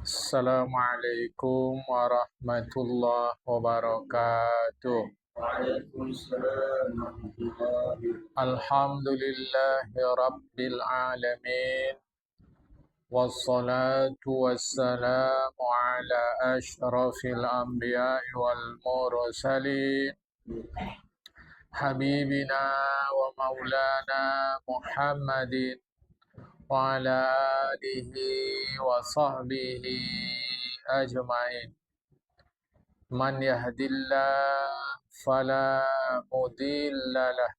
Assalamualaikum warahmatullahi wabarakatuh. Waalaikumsalam warahmatullahi wabarakatuh. Alhamdulillahi rabbil alamin. Wassalatu wassalamu ala ashrafil anbiya'i wal mursalin. Habibina wa maulana Muhammadin wa ala alihi wa sahbihi ajma'in. Man yahdillah fala mudilla lah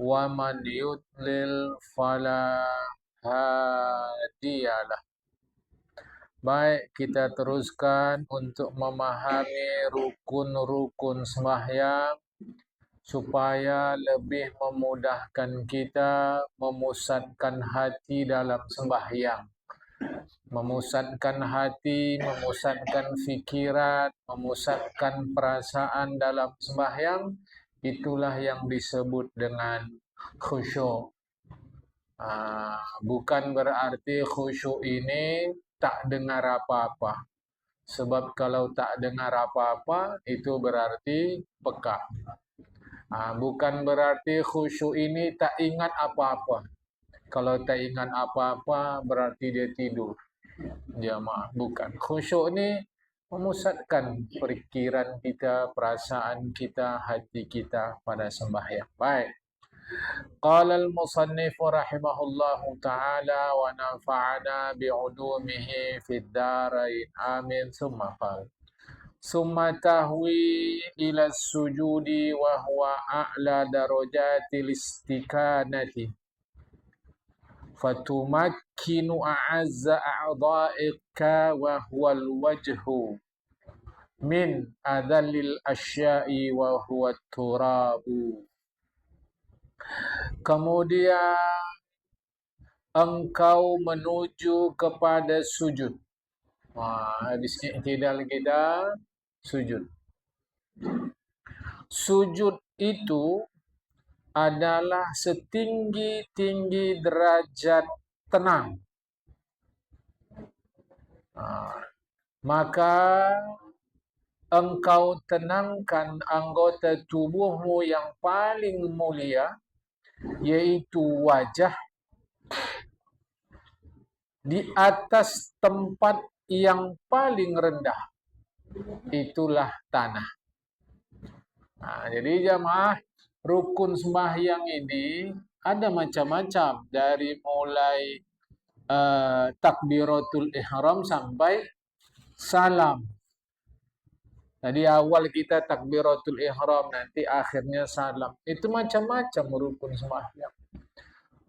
wa man yudlil fala hadiyalah. Baik, kita teruskan untuk memahami rukun-rukun sembahyang supaya lebih memudahkan kita memusatkan hati dalam sembahyang. Memusatkan hati, memusatkan fikiran, memusatkan perasaan dalam sembahyang, itulah yang disebut dengan khusyuk. Bukan berarti khusyuk ini tak dengar apa-apa. Sebab kalau tak dengar apa-apa, itu berarti peka. Bukan berarti khusyuk ini tak ingat apa-apa. Kalau tak ingat apa-apa, berarti dia tidur. Jamaah, bukan. Khusyuk ni memusatkan pikiran kita, perasaan kita, hati kita pada sembahyang. Baik. Qala al-musannif rahimahullahu ta'ala wa nafa'ana bi'ulumihi fid darain. Amin. Summa qala. Summa tahwi ila sujudi wa huwa a'la darajatil istikanati. Fatumakkinu a'azza a'dha'ika wa huwal wajhu min adallil asya'i wa huwa turabu. Kemudian engkau menuju kepada sujud. Habis i'tidal kita sujud. Sujud itu adalah setinggi-tinggi derajat tenang. Maka engkau tenangkan anggota tubuhmu yang paling mulia, yaitu wajah, di atas tempat yang paling rendah, itulah tanah. Jadi jamaah, rukun sembahyang ini ada macam-macam, dari mulai takbiratul ihram sampai salam. Jadi awal kita takbiratul ihram, nanti akhirnya salam. Itu macam-macam rukun sembahyang.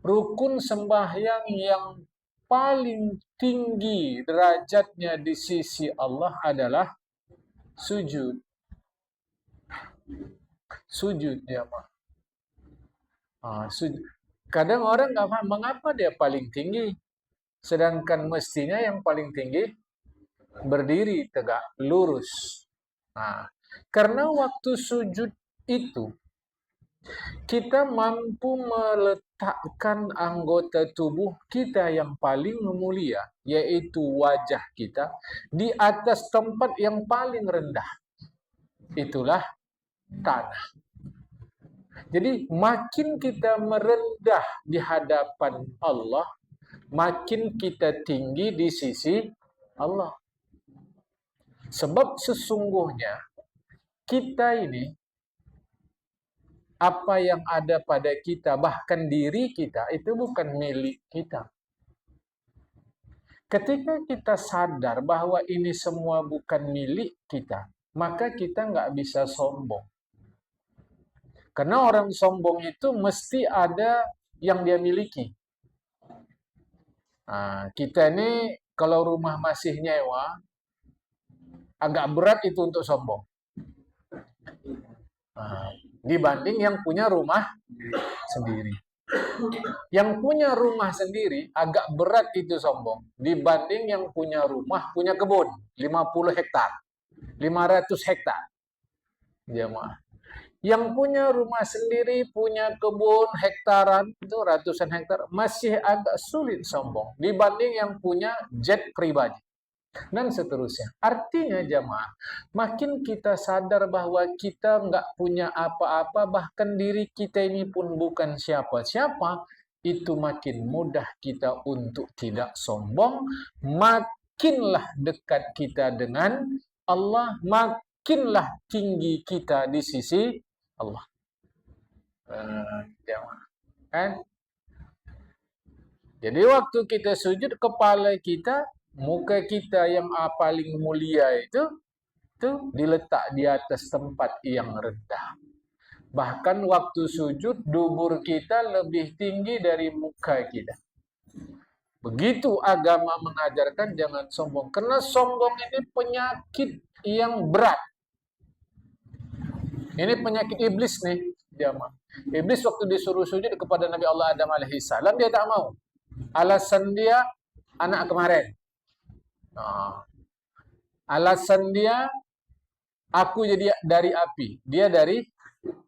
Rukun sembahyang yang paling tinggi derajatnya di sisi Allah adalah sujud. Sujud ya, Mak. Sujud. Kadang orang nggak paham mengapa dia paling tinggi, sedangkan mestinya yang paling tinggi berdiri tegak lurus. Karena waktu sujud itu kita mampu meletakkan anggota tubuh kita yang paling mulia, yaitu wajah kita, di atas tempat yang paling rendah. Itulah tanah. Jadi makin kita merendah di hadapan Allah, makin kita tinggi di sisi Allah. Sebab sesungguhnya kita ini, apa yang ada pada kita, bahkan diri kita, itu bukan milik kita. Ketika kita sadar bahwa ini semua bukan milik kita, maka kita nggak bisa sombong. Karena orang sombong itu mesti ada yang dia miliki. Kita ini kalau rumah masih nyewa, agak berat itu untuk sombong. Dibanding yang punya rumah sendiri. Yang punya rumah sendiri agak berat itu sombong dibanding yang punya rumah, punya kebun 50 hektar, 500 hektar. Jemaah. Yang punya rumah sendiri, punya kebun hektaran, itu ratusan hektar, masih agak sulit sombong dibanding yang punya jet pribadi. dan seterusnya. Artinya jamaah, makin kita sadar bahwa kita nggak punya apa-apa, bahkan diri kita ini pun bukan siapa-siapa, itu makin mudah kita untuk tidak sombong, makinlah dekat kita dengan Allah, makinlah tinggi kita di sisi Allah. Jamaah, kan? Jadi waktu kita sujud, kepala kita, muka kita yang paling mulia itu diletak di atas tempat yang rendah. Bahkan waktu sujud, dubur kita lebih tinggi dari muka kita. Begitu agama mengajarkan jangan sombong. Karena sombong ini penyakit yang berat. Ini penyakit iblis nih, jamaah. Iblis waktu disuruh sujud kepada Nabi Allah Adam alaihissalam, dia tak mau. Alasan dia anak kemarin. Alasan dia, aku jadi dari api, dia dari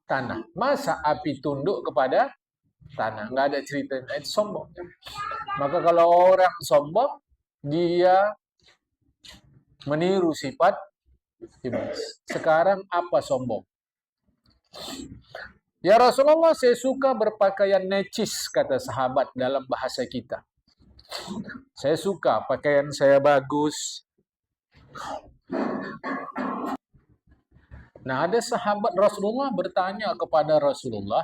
tanah. Masa api tunduk kepada tanah? Nggak ada cerita. Itu sombong. Maka kalau orang sombong, dia meniru sifat iblis. Sekarang apa sombong? Ya Rasulullah, saya suka berpakaian necis, kata sahabat dalam bahasa kita. Saya suka pakaian saya bagus. Nah, ada sahabat Rasulullah bertanya kepada Rasulullah,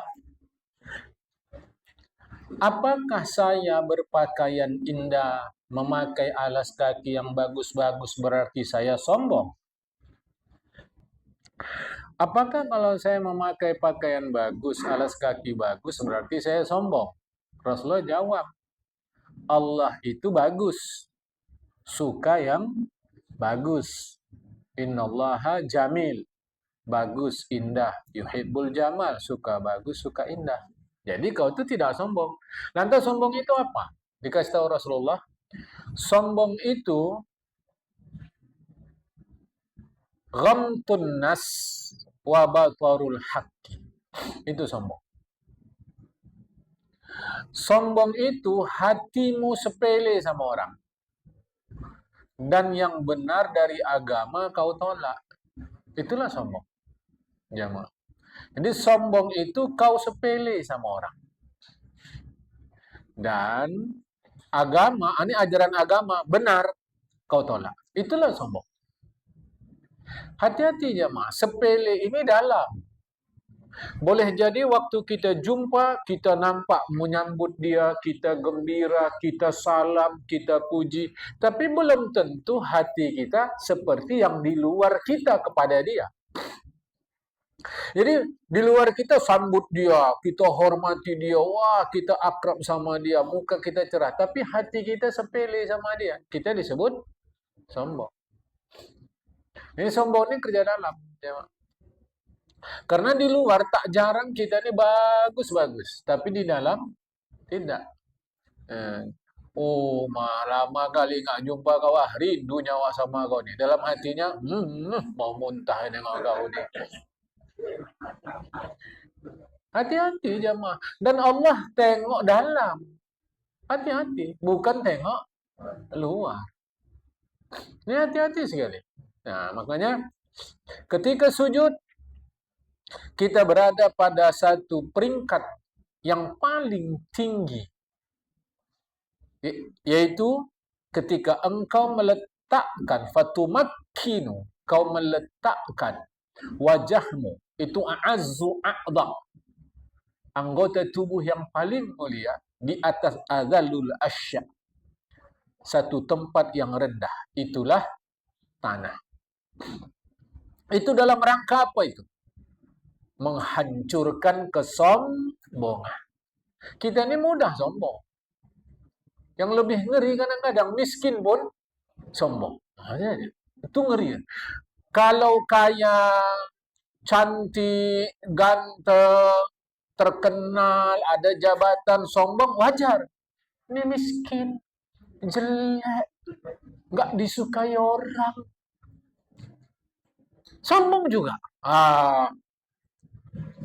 apakah saya berpakaian indah, memakai alas kaki yang bagus-bagus berarti saya sombong? Apakah kalau saya memakai pakaian bagus, alas kaki bagus, berarti saya sombong? Rasulullah jawab, Allah itu bagus, suka yang bagus. Innallaha jamil, bagus, indah. Yuhibbul jamal, suka bagus, suka indah. Jadi kau itu tidak sombong. Lantas sombong itu apa? Dikasih tahu Rasulullah, sombong itu ghamtun nas wa batarul haqqi. Itu sombong. Sombong itu hatimu sepele sama orang. Dan yang benar dari agama kau tolak. Itulah sombong. Jamaah. Jadi sombong itu kau sepele sama orang. Dan agama, ini ajaran agama, benar, kau tolak. Itulah sombong. Hati-hati jamaah, sepele ini dalam. Boleh jadi waktu kita jumpa, kita nampak menyambut dia, kita gembira, kita salam, kita puji. Tapi belum tentu hati kita seperti yang di luar kita kepada dia. Jadi di luar kita sambut dia, kita hormati dia, wah kita akrab sama dia, muka kita cerah. Tapi hati kita sepele sama dia. Kita disebut sombong. Ini sombong ini kerja dalam. Karena di luar tak jarang kita ini bagus-bagus, tapi di dalam tidak. Oh, lama kali nggak jumpa kau, rindu nyawa sama kau nih. Dalam hatinya, mau muntah dengan kau nih. Hati-hati jamaah. Dan Allah tengok dalam. Hati-hati, bukan tengok luar. Ini hati-hati sekali. Nah, makanya ketika sujud, kita berada pada satu peringkat yang paling tinggi, yaitu ketika engkau meletakkan fatumakkinu, kau meletakkan wajahmu, itu a'azzu a'dha, anggota tubuh yang paling mulia, di atas adzalul asya, satu tempat yang rendah, itulah tanah. Itu dalam rangka apa itu? Menghancurkan kesombongan. Kita ini mudah sombong. Yang lebih ngeri kadang-kadang miskin pun sombong. Itu ngeri. Kalau kaya, cantik, ganteng, terkenal, ada jabatan, sombong, wajar. Ini miskin, jelek, nggak disukai orang, sombong juga.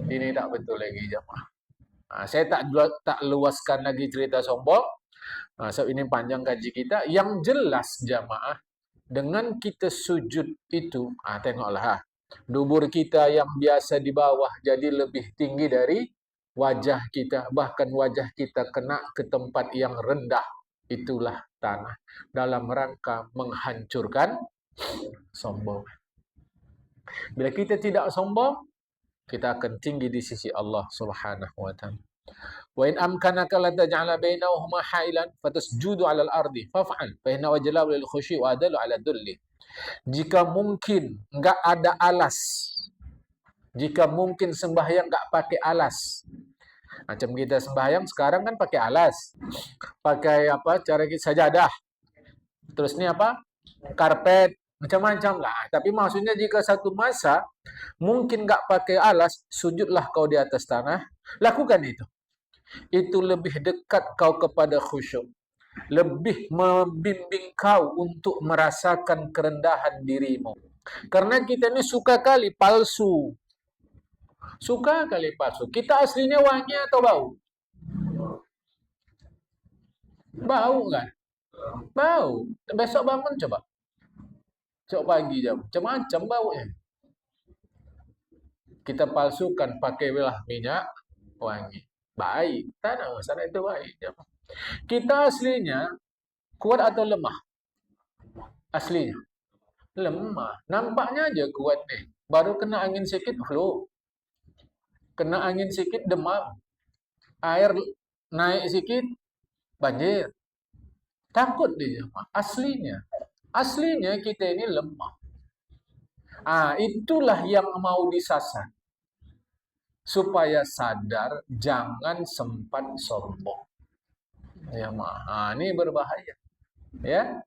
Ini tak betul lagi jemaah. Saya tak luaskan lagi cerita sombong. So ini panjang kaji kita. Yang jelas jemaah, Dengan kita sujud itu, tengoklah, dubur kita yang biasa di bawah jadi lebih tinggi dari wajah kita. Bahkan wajah kita kena ke tempat yang rendah. Itulah tanah. Dalam rangka menghancurkan sombong. Bila kita tidak sombong, kita akan tinggi di sisi Allah Subhanahu wa taala. Wa in amkanaka la taj'ala bainahuma hailan fatasjudu 'alal ardi faf'al fa inna wajlahu lil khusyi' wa adalu 'ala dhulli. Jika mungkin enggak ada alas, jika mungkin sembahyang enggak pakai alas. Macam kita sembahyang sekarang kan pakai alas. Pakai apa? Cara kita sajadah. Terus ni apa? Karpet, macam-macam lah. Tapi maksudnya jika satu masa mungkin enggak pakai alas, sujudlah kau di atas tanah, lakukan itu. Itu lebih dekat kau kepada khusyuk. Lebih membimbing kau untuk merasakan kerendahan dirimu. Karena kita ni suka kali palsu. Suka kali palsu. Kita aslinya wangi atau bau? Bau kan? Bau. Besok bangun coba. Besok pagi jam. Macam-macam baunya. Kita palsukan pakai minyak wangi. Baik. Tak ada masalah, itu baik. Kita aslinya kuat atau lemah? Aslinya lemah. Nampaknya aja kuat nih. Baru kena angin sikit flu. Kena angin sikit demam. Air naik sikit banjir. Takut dia. Aslinya kita ini lemah. Itulah yang mau disasar. Supaya sadar, jangan sempat sombong. Ya, ini berbahaya. Ya.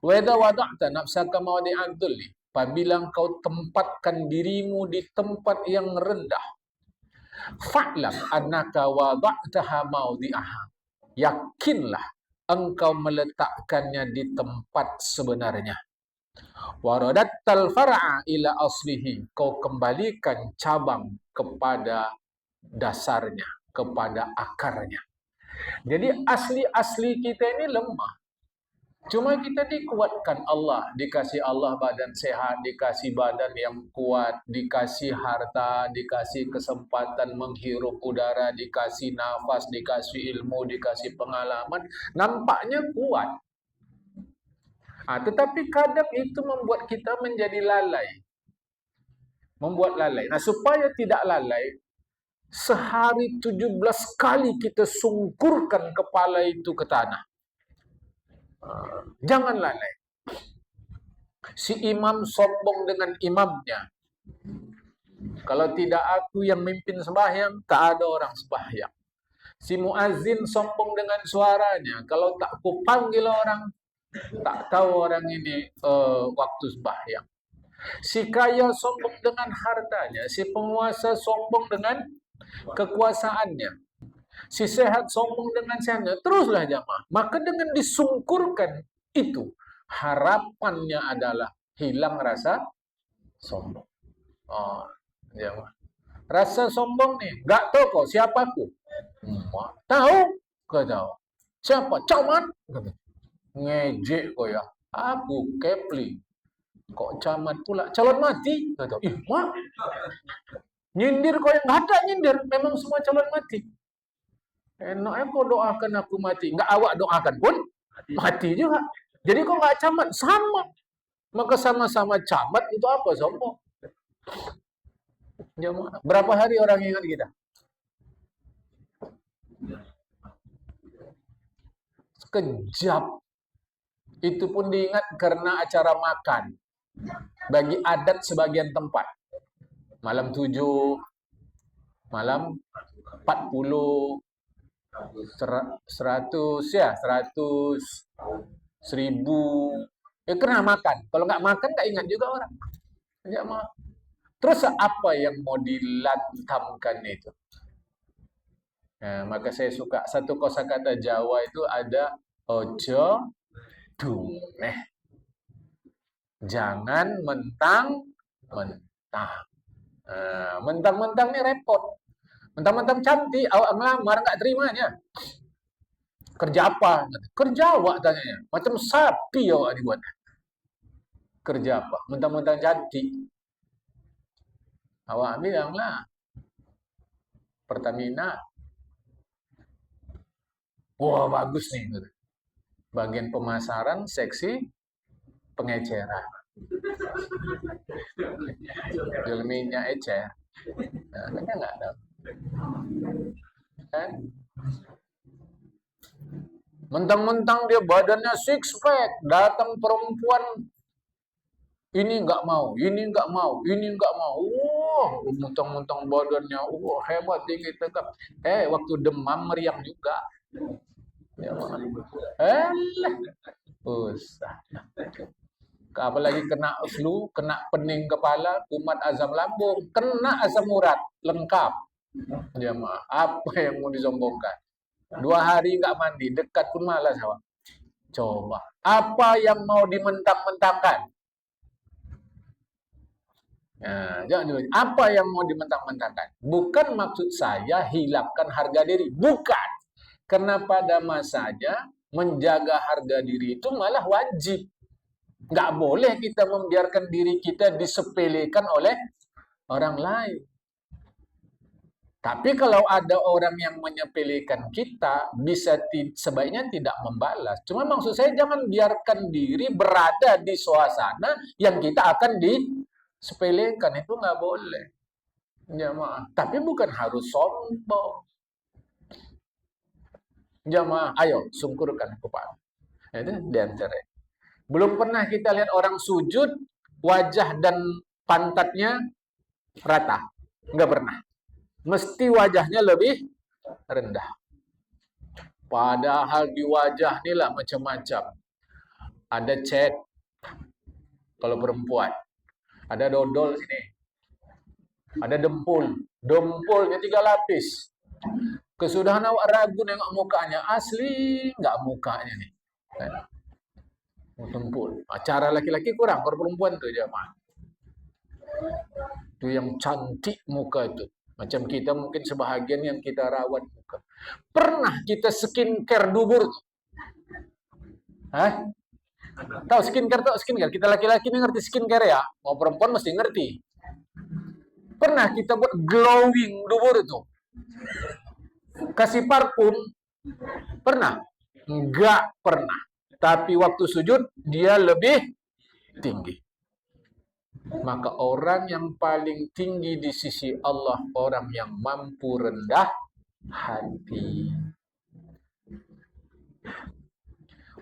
Wa idza wada'ta nafsaka mawdi'ad dhulli, apabila engkau tempatkan dirimu di tempat yang rendah, fa'lam annaka wada'taha mawdi'aha, yakinlah engkau meletakkannya di tempat sebenarnya. Waradattal far'a ila aslihi, kau kembalikan cabang kepada dasarnya, kepada akarnya. Jadi asli kita ini lemah. Cuma kita dikuatkan Allah, dikasih Allah badan sehat, dikasih badan yang kuat, dikasih harta, dikasih kesempatan menghirup udara, dikasih nafas, dikasih ilmu, dikasih pengalaman, nampaknya kuat. Tetapi kadang itu membuat kita menjadi lalai. Membuat lalai. Supaya tidak lalai, sehari 17 kali kita sungkurkan kepala itu ke tanah. Jangan lalai. Si imam sombong dengan imamnya. Kalau tidak aku yang mimpin sembahyang, tak ada orang sembahyang. Si muazzin sombong dengan suaranya. Kalau tak ku panggil orang, tak tahu orang ini waktu sembahyang. Si kaya sombong dengan hartanya, si penguasa sombong dengan kekuasaannya, si sehat sombong dengan sehatnya. Teruslah jamaah. Maka dengan disungkurkan itu, harapannya adalah hilang rasa sombong. Jamaah. Rasa sombong nih, nggak tahu kok siapa aku. Tahu? Kau tahu. Siapa? Camat? Ngejek kau ya. Aku Kepling. Kok camat pula? Calon mati? Kau tahu. Mak. Nyindir kau yang nggak ada nyindir. Memang semua calon mati. Enaknya kau doakan aku mati. Nggak awak doakan pun mati juga. Jadi kau nggak camat. Sama. Maka sama-sama camat itu apa? Sombong. Berapa hari orang ingat kita? Sekejap. Itu pun diingat karena acara makan. Bagi adat sebagian tempat. Malam 7, malam 40, 100 ya, 100, 1000. Karena makan. Kalau nggak makan nggak ingat juga orang. Terus apa yang mau dilantamkan itu? Maka saya suka satu kosakata Jawa itu ada ojo dumeh. Jangan mentang-mentang. Mentang-mentang ini repot. Mentang-mentang cantik, awak ngelamar nggak terimanya. Kerja apa? Kerja awak tanyanya. Macam sapi awak dibuat. Kerja apa? Mentang-mentang cantik. Awak bilanglah Pertamina. Wah, bagus nih. Bagian pemasaran, seksi, pengeceran. Jual minyak ecer. Nah, kan nggak ada. Kan? Mentang-mentang dia badannya six pack, datang perempuan ini nggak mau, ini nggak mau, ini nggak mau. Wah, mentang-mentang badannya, wah hebat tinggi tegap. Waktu demam meriang juga. Ya, usah. Apalagi kena flu, kena pening kepala, kumat asam lambung, kena asam urat, lengkap. Ya, apa yang mau disombongkan? 2 hari nggak mandi, dekat pun malas awak. Coba, apa yang mau dimentang-mentangkan? Nah, jangan dulu. Apa yang mau dimentang-mentangkan? Bukan maksud saya hilangkan harga diri, bukan. Karena pada masanya menjaga harga diri itu malah wajib. Nggak boleh kita membiarkan diri kita disepelekan oleh orang lain. Tapi kalau ada orang yang menyepelekan kita, sebaiknya tidak membalas. Cuma maksud saya jangan biarkan diri berada di suasana yang kita akan disepelekan. Itu nggak boleh. Jamaah. Tapi bukan harus sombong. Jamaah, ayo sungkurkan kepala. Itu diantara. Belum pernah kita lihat orang sujud, wajah dan pantatnya rata. Nggak pernah. Mesti wajahnya lebih rendah. Padahal di wajah inilah macam-macam. Ada cat kalau perempuan. Ada dodol sini. Ada dempul. Dempulnya 3 lapis. Kesudahan awak ragu nengok mukanya. Asli nggak mukanya nih. Dempul. Cara laki-laki kurang. Kalau perempuan tuh jamaah. Itu yang cantik muka itu. Macam kita mungkin sebahagian yang kita rawat muka. Pernah kita skincare dubur? Hah? Tahu skincare, tahu skincare? Kita laki-laki ini ngerti skincare ya? Mau perempuan mesti ngerti. Pernah kita buat glowing dubur itu? Kasih parfum? Pernah? Enggak pernah. Tapi waktu sujud, dia lebih tinggi. Maka orang yang paling tinggi di sisi Allah, orang yang mampu rendah hati.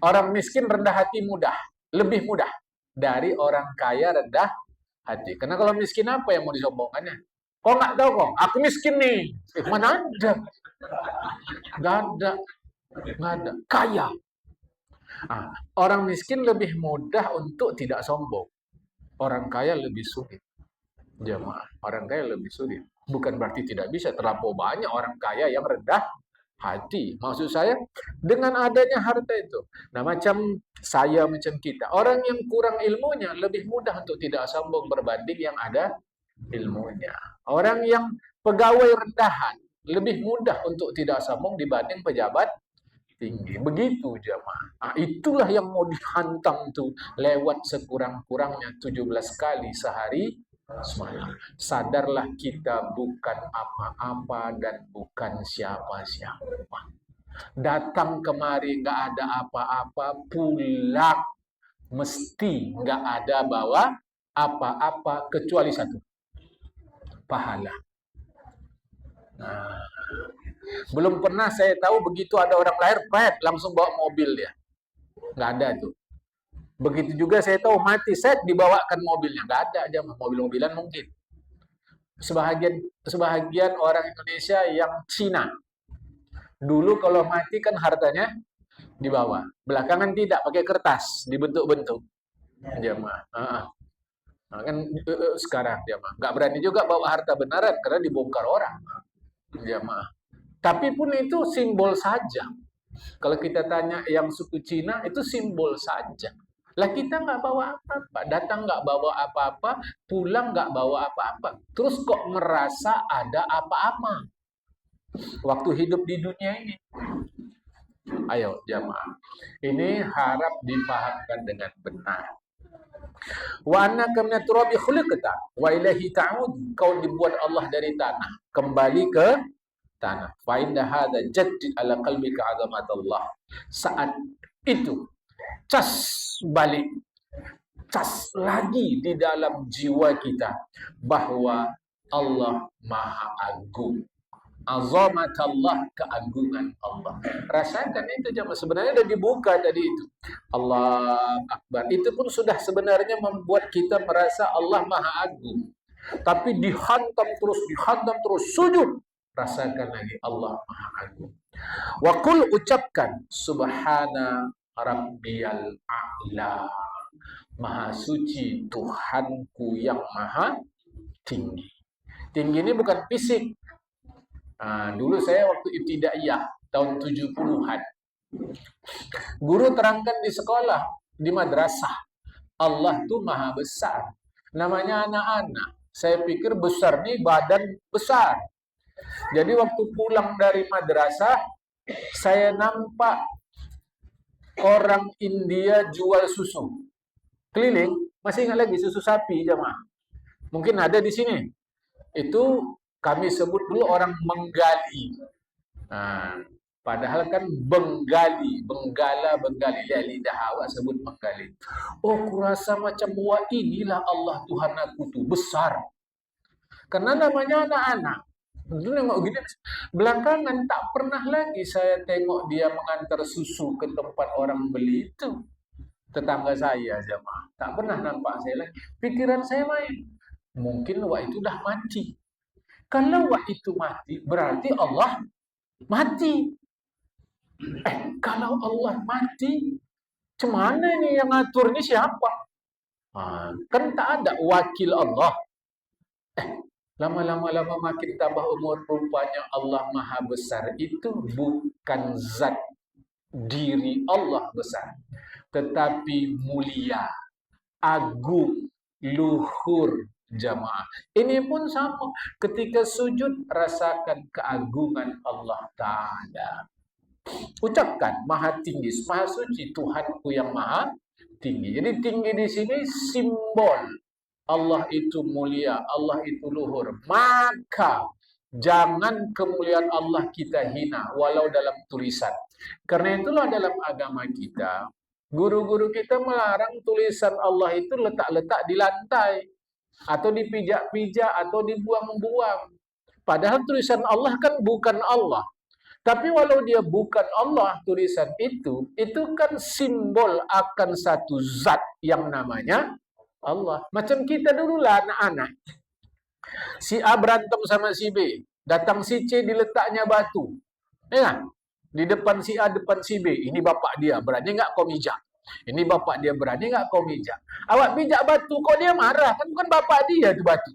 Orang miskin rendah hati mudah, lebih mudah dari orang kaya rendah hati. Karena kalau miskin apa yang mau disombongkannya? Kok nggak tahu kok? Aku miskin nih. Mana ada? Nggak ada. Nggak ada. Kaya. Orang miskin lebih mudah untuk tidak sombong. Orang kaya lebih sulit. Jemaah, orang kaya lebih sulit. Bukan berarti tidak bisa. Terlampau banyak orang kaya yang rendah hati. Maksud saya, dengan adanya harta itu. Nah, macam saya, macam kita. Orang yang kurang ilmunya lebih mudah untuk tidak sombong berbanding yang ada ilmunya. Orang yang pegawai rendahan lebih mudah untuk tidak sombong dibanding pejabat tinggi. Begitu jemaah. Itulah yang mau dihantam tuh lewat sekurang-kurangnya 17 kali sehari semalam. Sadarlah kita bukan apa-apa dan bukan siapa-siapa. Datang kemari nggak ada apa-apa, pulang mesti nggak ada bawa apa-apa kecuali satu, pahala. Nah, belum pernah saya tahu begitu ada orang lahir, langsung bawa mobil dia. Nggak ada tuh. Begitu juga saya tahu mati, dibawakan mobilnya. Nggak ada aja, mobil-mobilan mungkin. Sebahagian orang Indonesia yang Cina. Dulu kalau mati kan hartanya dibawa. Belakangan tidak, pakai kertas, dibentuk-bentuk. Jamaah. Nah, kan sekarang jamaah. Nggak berani juga bawa harta beneran karena dibongkar orang. Jamaah. Tapi pun itu simbol saja. Kalau kita tanya yang suku Cina, itu simbol saja. Lah kita nggak bawa apa-apa, datang nggak bawa apa-apa, pulang nggak bawa apa-apa. Terus kok merasa ada apa-apa waktu hidup di dunia ini? Ayo jamaah, ini harap dipahamkan dengan benar. Wa annaka minat turabi khuliqta wa ilaihi ta'ud. Kau dibuat Allah dari tanah, kembali ke tanah. Fa inna hadza jaddid ala qalbika 'azamatallah. Saat itu cas balik, cas lagi di dalam jiwa kita bahwa Allah Maha Agung. Azamatallah, keagungan Allah. Rasakan itu jemaah, sebenarnya sudah dibuka tadi itu. Allah Akbar. Itu pun sudah sebenarnya membuat kita merasa Allah Maha Agung. Tapi dihantam terus sujud. Rasakan lagi Allah Maha Agung. Wa qul, ucapkan subhana rabbiyal a'la. Maha suci Tuhanku yang maha tinggi. Tinggi ini bukan fisik. Dulu saya waktu ibtidaiyah tahun 70-an. Guru terangkan di sekolah, di madrasah, Allah tuh maha besar. Namanya anak-anak. Saya pikir besar nih badan besar. Jadi waktu pulang dari madrasah, saya nampak orang India jual susu. Keliling, masih ingat lagi susu sapi jemaah. Mungkin ada di sini. Itu kami sebut dulu orang menggali. Padahal kan Bengali, lidah awak sebut menggali. Oh, kurasa macam wah inilah Allah Tuhan aku tuh besar. Karena namanya anak-anak. Dulu nengok gini, belakangan tak pernah lagi saya tengok dia mengantar susu ke tempat orang beli itu. Tetangga saya jemaah, tak pernah nampak saya lagi. Pikiran saya main, mungkin wah itu dah mati. Kalau wah itu mati, berarti Allah mati. Kalau Allah mati, cemana ini yang ngatur ini siapa? Kan tak ada wakil Allah. Lama-lama makin tambah umur, rupanya Allah Maha Besar itu bukan zat diri Allah besar, tetapi mulia, agung, luhur jamaah. Ini pun sama. Ketika sujud, rasakan keagungan Allah Ta'ala. Ucapkan maha tinggi, maha suci Tuhanku yang maha tinggi. Jadi tinggi di sini simbol Allah itu mulia, Allah itu luhur. Maka jangan kemuliaan Allah kita hina, walau dalam tulisan. Karena itulah dalam agama kita, guru-guru kita melarang tulisan Allah itu letak-letak di lantai, atau dipijak-pijak, atau dibuang-buang. Padahal tulisan Allah kan bukan Allah. Tapi walau dia bukan Allah, tulisan itu kan simbol akan satu zat yang namanya Allah. Macam kita dululah anak-anak. Si A berantem sama si B. Datang si C diletaknya batu. Ya, di depan si A, depan si B. Ini bapak dia, berani nggak kau mijak? Ini bapak dia, berani nggak kau mijak? Awak bijak batu, kok dia marah? Kan bukan bapak dia itu batu.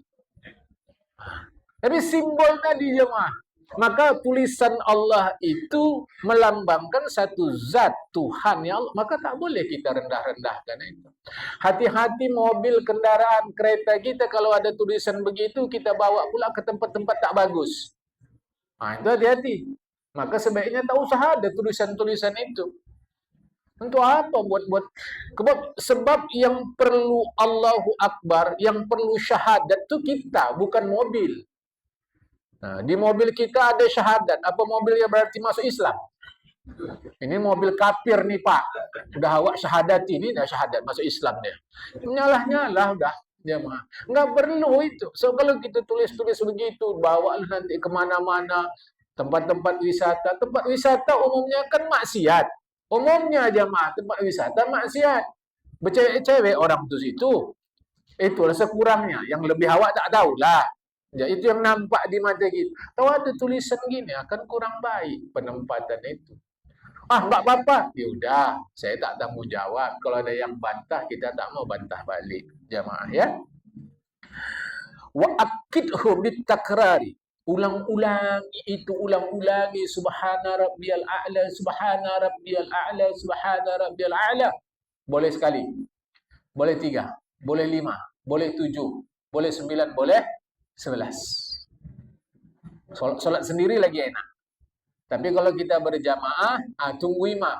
Tapi simbol tadi jemaah. Maka tulisan Allah itu melambangkan satu zat Tuhan ya Allah. Maka tak boleh kita rendah-rendahkan itu. Hati-hati mobil, kendaraan, kereta kita kalau ada tulisan begitu kita bawa pula ke tempat-tempat tak bagus. Itu hati-hati. Maka sebaiknya tak usah ada tulisan-tulisan itu. Untuk apa buat-buat? Sebab yang perlu Allahu Akbar, yang perlu syahadat itu kita, bukan mobil. Nah, di mobil kita ada syahadat. Apa mobilnya berarti masuk Islam? Ini mobil kafir nih Pak. Udah awak syahadat ini, dah syahadat masuk Islam dia. Nyalah-nyalah udah. Dia mah nggak perlu itu. So kalau kita tulis-tulis begitu, bawa nanti kemana-mana, tempat-tempat wisata. Tempat wisata umumnya kan maksiat. Umumnya aja mah tempat wisata maksiat. Bercewek-cewek orang tu situ. Itulah sekurangnya. Yang lebih awak tak tahulah. Ya, itu yang nampak di mata kita. Tahu ada tulisan gini akan kurang baik penempatan itu. Enggak apa-apa. Ya udah, saya tak tanggung jawab. Kalau ada yang bantah, kita tak mau bantah balik. Jamaah ya. Wa akidhu bitakrari. Ulang-ulangi itu, ulang-ulangi subhana rabbiyal a'la, subhana rabbiyal a'la, subhana rabbiyal a'la. Boleh sekali. Boleh 3, boleh 5, boleh 7, boleh 9, boleh 11. Solat sendiri lagi enak. Tapi kalau kita berjamaah, tunggu imam.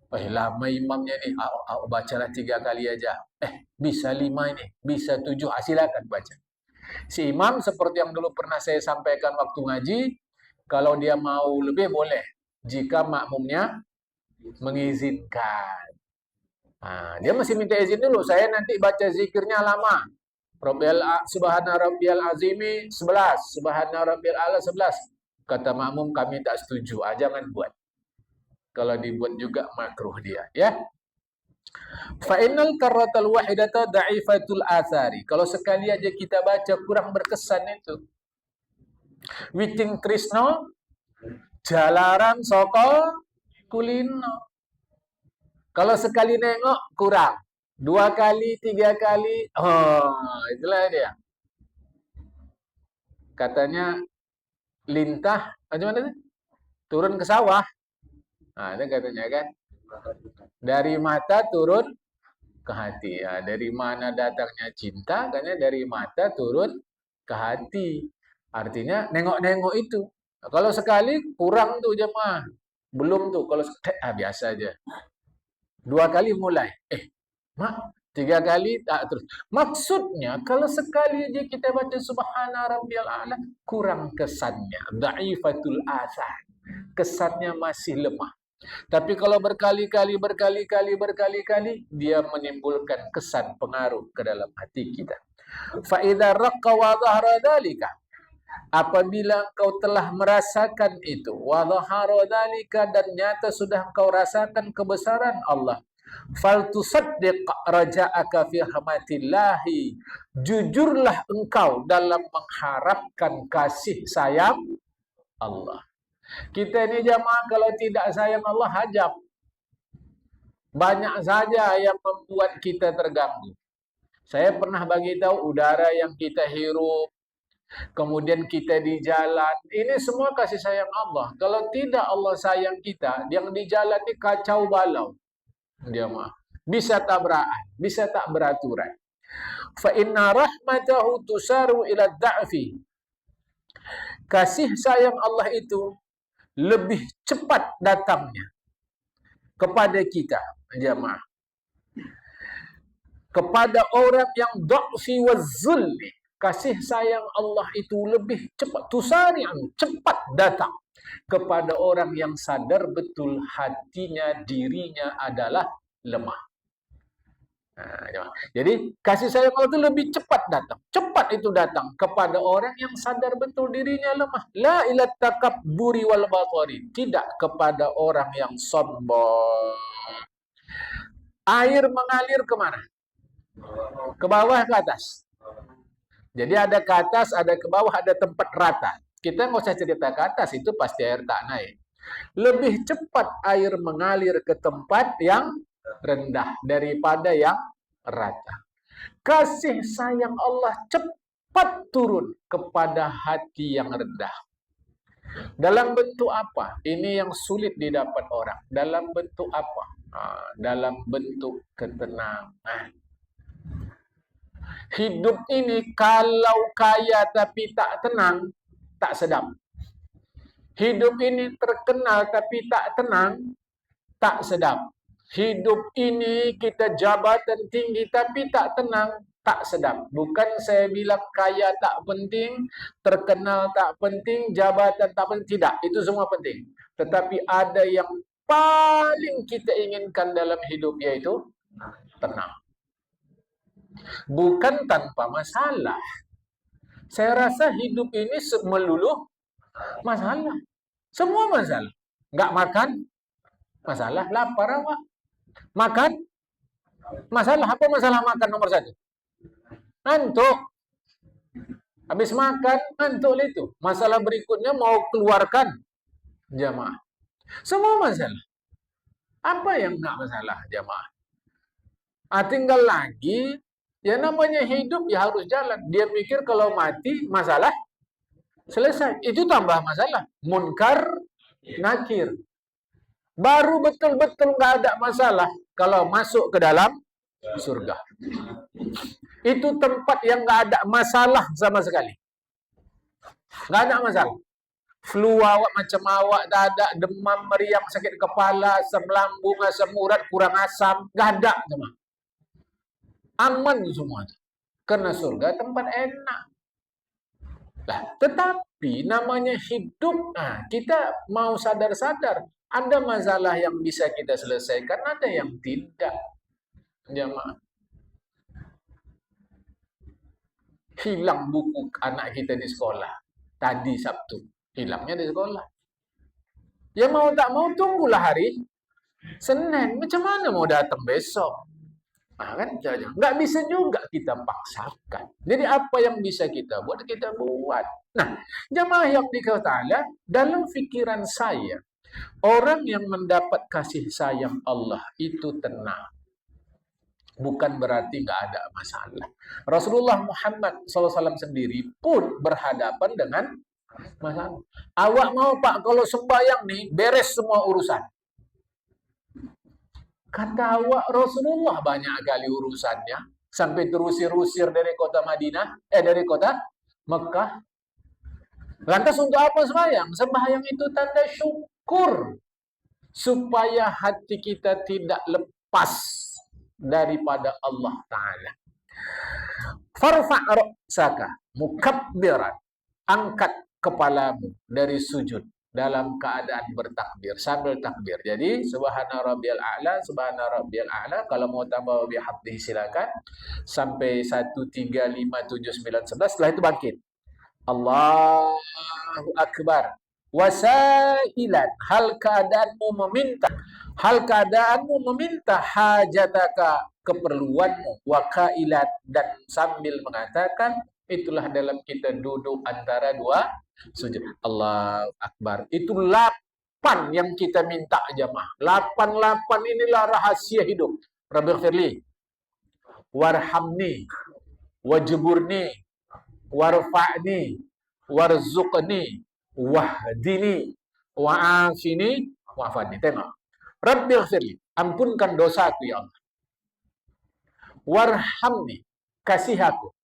Wah, lama imamnya nih. Bacalah 3 kali aja. Bisa 5 ini, bisa 7. Silakan baca. Si imam seperti yang dulu pernah saya sampaikan waktu ngaji, kalau dia mau lebih boleh, jika makmumnya mengizinkan. Dia masih minta izin dulu. Saya nanti baca zikirnya lama. Subhana rabbiyal azimi 11, subhana rabbiyal a'la 11. Kata makmum, kami tak setuju. Jangan buat. Kalau dibuat juga makruh dia, ya. Fa innal karratal wahidata da'ifatul athari. Kalau sekali aja kita baca kurang berkesan itu. Witing Trisno jalaran soko kulino. Kalau sekali nengok kurang. 2 kali, 3 kali, itulah dia. Katanya lintah, gimana itu? Turun ke sawah. Itu katanya kan. Dari mata turun ke hati. Dari mana datangnya cinta? Katanya dari mata turun ke hati. Artinya nengok-nengok itu. Kalau sekali kurang tuh jemaah. Belum tuh. Kalau biasa aja. 2 kali mulai. 3 kali tak terus. Maksudnya kalau sekali aja kita baca subhana rabbiyal a'la kurang kesannya. Dha'ifatul athar. Kesannya masih lemah. Tapi kalau berkali-kali dia menimbulkan kesan pengaruh ke dalam hati kita. Fa idza raqqa wa dhahara dzalika. Apabila engkau telah merasakan itu, wa dhahara dzalika, dan nyata sudah engkau rasakan kebesaran Allah, fal tusaddiq raja'aka fi rahmatillahi. Jujurlah engkau dalam mengharapkan kasih sayang Allah. Kita ini jamaah kalau tidak sayang Allah hajab. Banyak saja yang membuat kita terganggu. Saya pernah bagi tahu udara yang kita hirup, kemudian kita di jalan, ini semua kasih sayang Allah. Kalau tidak Allah sayang kita, yang di jalan ini kacau balau. Jamaah. Bisa tabrakan, bisa tak beraturan. Fa inna rahmatahu tusaru ila dha'fi. Kasih sayang Allah itu lebih cepat datangnya kepada kita, jamaah. Kepada orang yang dha'fi wa zulli. Kasih sayang Allah itu lebih cepat, tusari'u, cepat datang kepada orang yang sadar betul hatinya, dirinya adalah lemah. Jadi kasih sayang Allah itu lebih cepat datang. Cepat itu datang kepada orang yang sadar betul dirinya lemah. La ila takabburi wal batari. Tidak kepada orang yang sombong. Air mengalir kemana? Ke bawah, ke atas. Jadi ada ke atas, ada ke bawah, ada tempat rata. Kita nggak usah cerita ke atas, itu pasti air tak naik. Lebih cepat air mengalir ke tempat yang rendah daripada yang rata. Kasih sayang Allah cepat turun kepada hati yang rendah. Dalam bentuk apa? Ini yang sulit didapat orang. Dalam bentuk apa? Dalam bentuk ketenangan. Hidup ini kalau kaya tapi tak tenang, tak sedap. Hidup ini terkenal tapi tak tenang, tak sedap. Hidup ini kita jabatan tinggi tapi tak tenang, tak sedap. Bukan saya bilang kaya tak penting, terkenal tak penting, jabatan tak penting. Tidak, itu semua penting. Tetapi ada yang paling kita inginkan dalam hidup, yaitu tenang. Bukan tanpa masalah. Saya rasa hidup ini melulu masalah. Semua masalah. Nggak makan, masalah. Lapar awak. Makan, masalah. Apa masalah makan nomor 1? Ngantuk. Habis makan, ngantuk itu. Masalah berikutnya mau keluarkan jamaah. Semua masalah. Apa yang nggak masalah jamaah? Tinggal lagi, ya namanya hidup ya harus jalan. Dia pikir kalau mati, masalah selesai. Itu tambah masalah. Munkar, nakir. Baru betul-betul nggak ada masalah kalau masuk ke dalam surga. Itu tempat yang nggak ada masalah sama sekali. Nggak ada masalah. Flu awak macam awak tak ada, demam, meriang, sakit kepala, asam lambung, asam urat, kurang asam, gak ada semua. Aman semua. Karena surga tempat enak. Nah, tetapi namanya hidup, kita mau sadar-sadar. Ada masalah yang bisa kita selesaikan, ada yang tidak. Jamaah. Hilang buku anak kita di sekolah. Tadi Sabtu. Hilangnya di sekolah. Ya mau tak mau tunggulah hari Senin. Macam mana mau datang besok? Kan nggak bisa juga kita paksakan. Jadi apa yang bisa kita buat, kita buat. Nah, jamaah yang dikatakan ta'ala, dalam fikiran saya, orang yang mendapat kasih sayang Allah itu tenang. Bukan berarti nggak ada masalah. Rasulullah Muhammad SAW sendiri pun berhadapan dengan masalah. Awak mau Pak, kalau sembahyang nih, beres semua urusan. Kata awak, Rasulullah banyak kali urusannya. Sampai terusir-usir dari kota Madinah, dari kota Mekah. Lantas untuk apa sembahyang? Sembahyang itu tanda syukur. Supaya hati kita tidak lepas daripada Allah Ta'ala. Farfa' ra'saka mukabbiran. Angkat kepalamu dari sujud dalam keadaan bertakbir, sambil takbir. Jadi subhana rabbiyal a'la, subhana rabbiyal a'la. Kalau mau tambah bihamdihi silakan sampai 1 3 5 7 9 11. Setelah itu bangkit. Allahu akbar. Wasailan, hal keadaanmu meminta hajataka, keperluanmu, wakailan, dan sambil mengatakan, itulah dalam kita duduk antara dua sujud. Allahu akbar. Itu 8 yang kita minta jamaah. 8 inilah rahasia hidup. Rabbighfirli warhamni wajburni warfa'ni warzuqni wahdini wa'afini wa'afani. Tengok. Rabbighfirli, ampunkan dosaku ya Allah. Warhamni, kasih aku.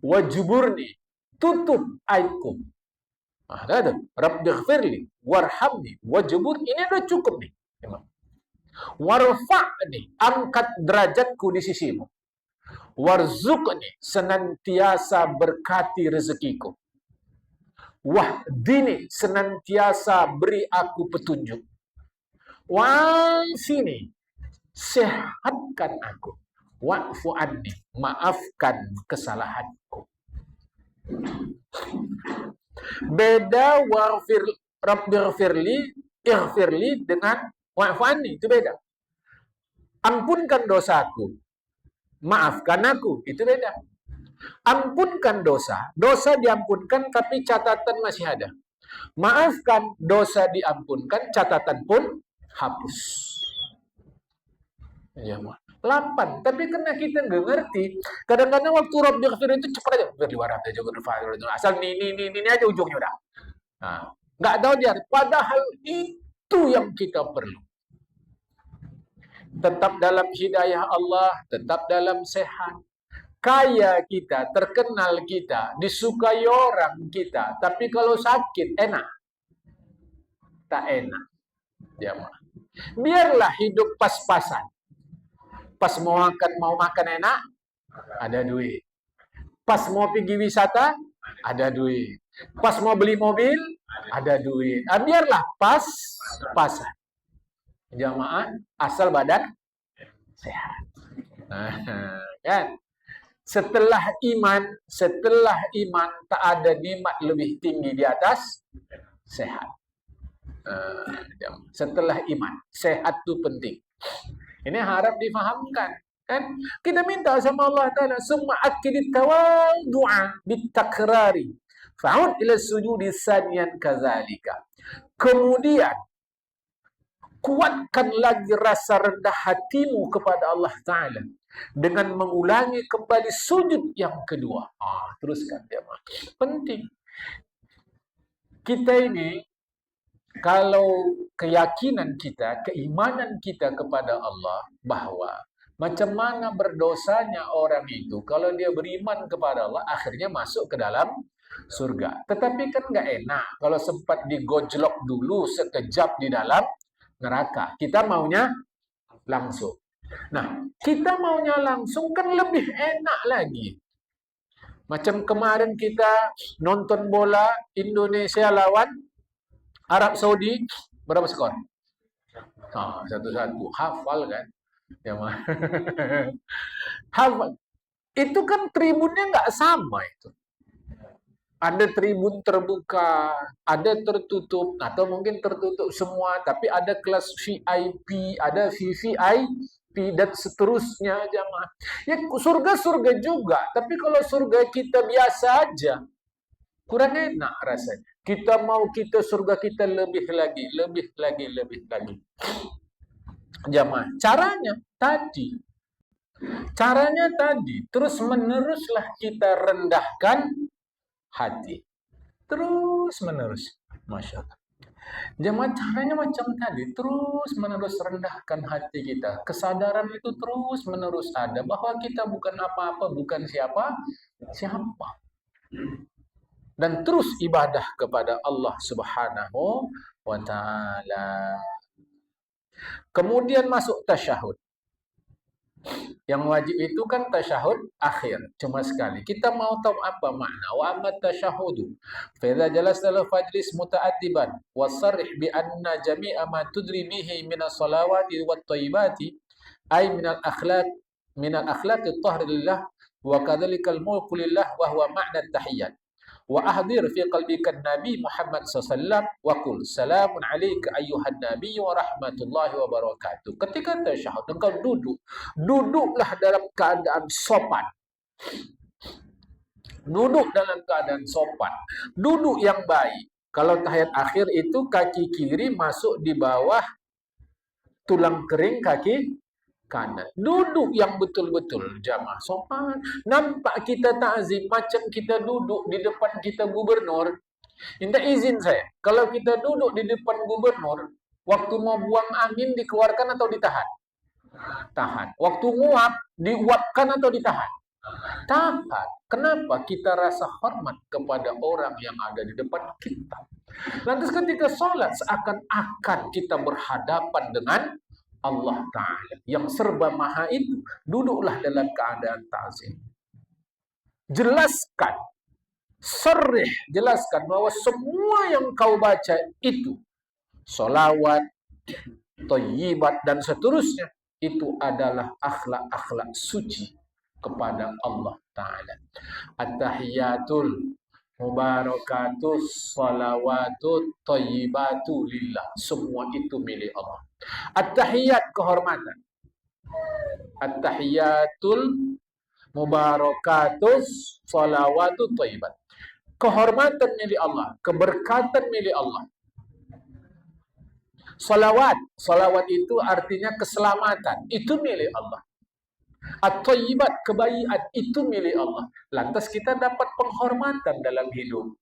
Wajburni, tutup aibku. Rabbighfirli, warhamni, wajbur, ini udah cukup nih. Warfa'ni, angkat derajatku di sisimu. Warzuqni, senantiasa berkati rezekiku. Wahdini, senantiasa beri aku petunjuk. Wa'afini, sehatkan aku. Wa'fu anni, maafkan kesalahanku. Beda Rabbighfirli, ighfirli dengan wa'fu anni, itu beda. Ampunkan dosaku, maafkan aku, itu beda. Ampunkan dosa, dosa diampunkan tapi catatan masih ada. Maafkan, dosa diampunkan, catatan pun hapus. Ya, 8. Tapi karena kita nggak ngerti, kadang-kadang waktu Rabbighfir itu cepat aja, asal ini aja ujungnya udah. Nah, nggak tahu dia. Padahal itu yang kita perlu. Tetap dalam hidayah Allah, tetap dalam sehat. Kaya kita, terkenal kita, disukai orang kita, tapi kalau sakit enak, tak enak. Biarlah hidup pas-pasan. Pas mau makan enak, ada duit. Pas mau pergi wisata, ada duit. Pas mau beli mobil, ada duit. Biarlah pas-pasan. Jamaah, asal badan sehat. Kan? Setelah iman tak ada nikmat lebih tinggi di atas sehat. Setelah iman, sehat itu penting. Ini harap difahamkan, kan? Kita minta sama Allah Taala, summa akidit tawaddu'a bitakrari fa'ud ila sujudi saniyan kadzalika. Kemudian kuatkan lagi rasa rendah hatimu kepada Allah Ta'ala dengan mengulangi kembali sujud yang kedua. Teruskan jemaah. Penting. Kita ini, kalau keyakinan kita, keimanan kita kepada Allah, bahwa macam mana berdosanya orang itu, kalau dia beriman kepada Allah, akhirnya masuk ke dalam surga. Tetapi kan nggak enak kalau sempat digojlok dulu sekejap di dalam neraka. Kita maunya langsung. Nah, kita maunya langsung kan lebih enak lagi. Macam kemarin kita nonton bola Indonesia lawan Arab Saudi, berapa skor? 1-1. Hafal kan? Ya, hafal. Itu kan tribunnya nggak sama itu. Ada tribun terbuka, ada tertutup, atau mungkin tertutup semua, tapi ada kelas VIP, ada VVIP, dan seterusnya jamaah. Ya surga-surga juga, tapi kalau surga kita biasa aja, kurang enak rasanya. Kita mau surga kita lebih lagi. Jamaah, caranya tadi, terus meneruslah kita rendahkan hati. Terus menerus. Masya Allah. Jamaah, caranya macam tadi, terus menerus rendahkan hati kita. Kesadaran itu terus menerus ada bahwa kita bukan apa-apa, bukan siapa. Dan terus ibadah kepada Allah Subhanahu wa ta'ala. Kemudian masuk tasyahud. Yang wajib itu kan tasyahud akhir, cuma sekali. Kita mau tahu apa makna wa amma tasyahudu. Fa idza jalasta la fajlis muta'addiban wasarrih bi anna jami'a ma tudri bihi min as-salawati wat thayyibati ay min al-akhlaq at-tahir lillah wa kadzalika al-mulku lillah wa huwa ma'na at-tahiyyat. Wa ahdir fi qalbika Nabi Muhammad SAW wa qul salamun alayka ayyuhan nabiy wa rahmatullahi wa barakatuh. Ketika tasyahud engkau duduklah dalam keadaan sopan. Duduk dalam keadaan sopan. Duduk yang baik. Kalau tahiyat akhir itu kaki kiri masuk di bawah tulang kering kaki kanan. Duduk yang betul-betul jamaah sopan. Nampak kita ta'zim macam kita duduk di depan kita gubernur. Minta izin saya. Kalau kita duduk di depan gubernur, waktu mau buang angin dikeluarkan atau ditahan? Tahan. Waktu nguap, diuapkan atau ditahan? Tahan. Kenapa? Kita rasa hormat kepada orang yang ada di depan kita. Lantas ketika sholat seakan-akan kita berhadapan dengan Allah Ta'ala yang serba maha itu, duduklah dalam keadaan ta'zim. Jelaskan bahwa semua yang kau baca itu, sholawat, thayyibat, dan seterusnya, itu adalah akhlak-akhlak suci kepada Allah Ta'ala. At-tahiyatul mubarakatus salawatut thayyibatu lillah. Semua itu milik Allah. At-tahiyat, kehormatan. At-tahiyatul mubarakatus salawatut thayyibat. Kehormatan milik Allah, keberkatan milik Allah. Salawat itu artinya keselamatan, itu milik Allah. At-thayyibat, kebaikan, itu milik Allah. Lantas kita dapat penghormatan dalam hidup.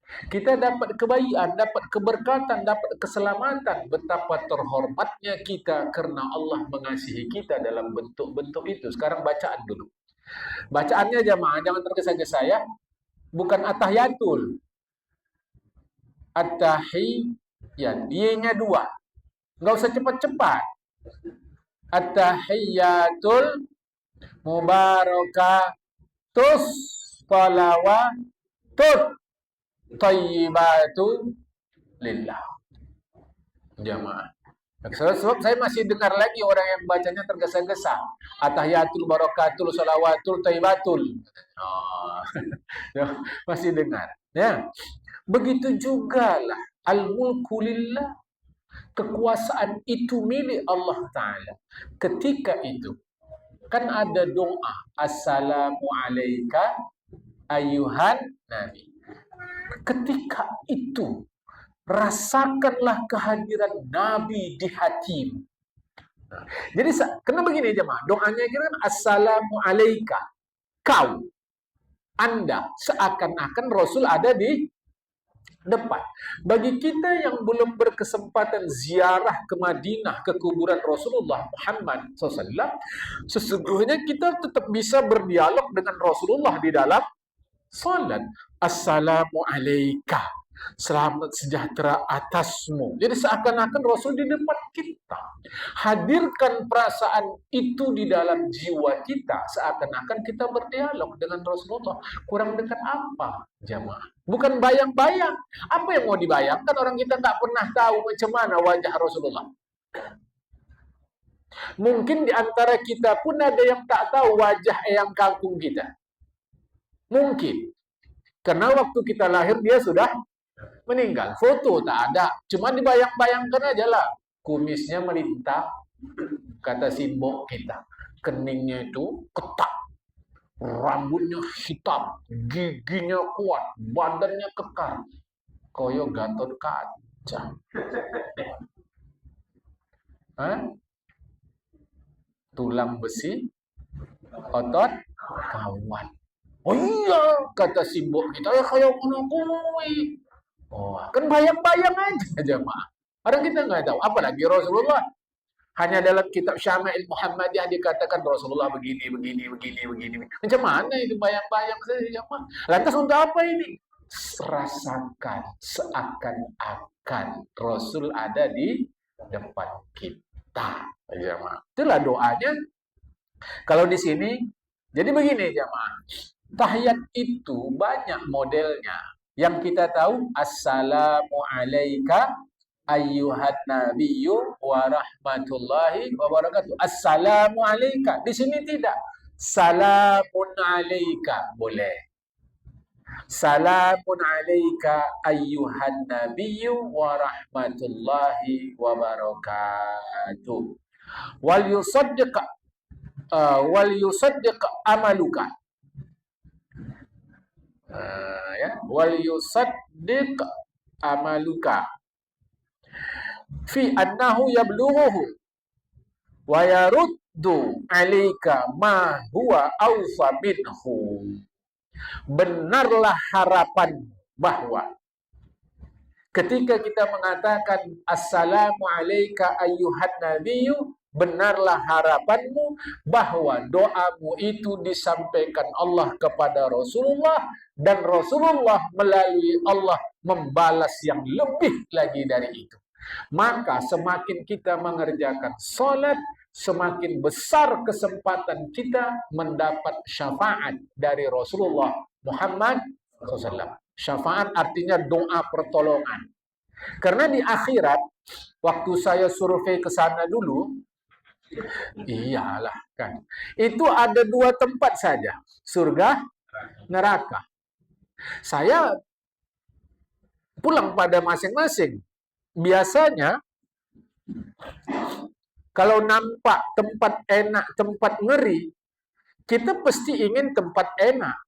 Kita dapat kebaikan, dapat keberkatan, dapat keselamatan. Betapa terhormatnya kita karena Allah mengasihi kita dalam bentuk-bentuk itu. Sekarang bacaan dulu. Bacaannya jamaah, jangan tergesa-gesa ya. Bukan at-tahiyatul. At-tahiyat. Y-nya 2. Nggak usah cepat-cepat. At-tahiyatul mubarakatus salawatut thayyibatu lillah. Jamaah. Sebab saya masih dengar lagi orang yang bacanya tergesa-gesa. At-tahiyatul barakatul salawatul thayyibatul. Masih dengar. Ya. Begitu jugalah al-mulku lillah. Kekuasaan itu milik Allah Ta'ala. Ketika itu kan ada doa, assalamu alayka ayyuhan nabi. Ketika itu rasakanlah kehadiran Nabi di hatimu. Jadi kena begini jemaah, doanya kan assalamu alayka, kau, anda, seakan-akan Rasul ada di depan. Bagi kita yang belum berkesempatan ziarah ke Madinah, ke kuburan Rasulullah Muhammad SAW, sesungguhnya kita tetap bisa berdialog dengan Rasulullah di dalam salat. Assalamu alaika. Selamat sejahtera atasmu. Jadi seakan-akan Rasul di depan kita. Hadirkan perasaan itu di dalam jiwa kita. Seakan-akan kita berdialog dengan Rasulullah. Kurang dekat apa, jamaah? Bukan bayang-bayang. Apa yang mau dibayangkan? Orang kita nggak pernah tahu macam mana wajah Rasulullah. Mungkin di antara kita pun ada yang tak tahu wajah eyang kangkung kita. Mungkin. Karena waktu kita lahir dia sudah meninggal. Foto tak ada. Cuma dibayang-bayangkan aja lah. Kumisnya melintang. Kata simbol kita. Keningnya itu ketak. Rambutnya hitam. Giginya kuat. Badannya kekar. Koyo Gatot Kaca. Hah? Tulang besi. Otot kawan. Oh iya, kata simbol kita, ya kayak menakui. Oh, kan bayang-bayang aja jemaah. Orang kita nggak tahu, apalagi Rasulullah. Hanya dalam kitab Syama'il Muhammadiyah dikatakan Rasulullah begini. Macam mana itu bayang-bayang saja jemaah? Lantas untuk apa ini? Rasakan seakan-akan Rasul ada di depan kita, jemaah. Itulah doanya. Kalau di sini, jadi begini jemaah. Tahiyat itu banyak modelnya. Yang kita tahu, Assalamu alayka ayyuhan nabiyyu wa rahmatullahi wa barakatuh. Assalamu alayka. Di sini tidak. Salamun alayka. Boleh. Salamun alayka ayyuhan nabiyyu wa rahmatullahi wa barakatuh. Wal yusaddiq amaluka. Wal yusaddiq amaluka fi annahu yablughuhu wa yaruddu 'alaika ma huwa awfa minhu. Benarlah harapan bahwa ketika kita mengatakan assalamu alayka ayyuhan nabiyyu, benarlah harapanmu bahwa doamu itu disampaikan Allah kepada Rasulullah dan Rasulullah melalui Allah membalas yang lebih lagi dari itu. Maka semakin kita mengerjakan salat, semakin besar kesempatan kita mendapat syafaat dari Rasulullah Muhammad SAW. Syafaat artinya doa pertolongan. Karena di akhirat, waktu saya survei ke sana dulu, iyalah kan, itu ada 2 tempat saja, surga, neraka. Saya pulang pada masing-masing. Biasanya kalau nampak tempat enak, tempat ngeri, kita pasti ingin tempat enak.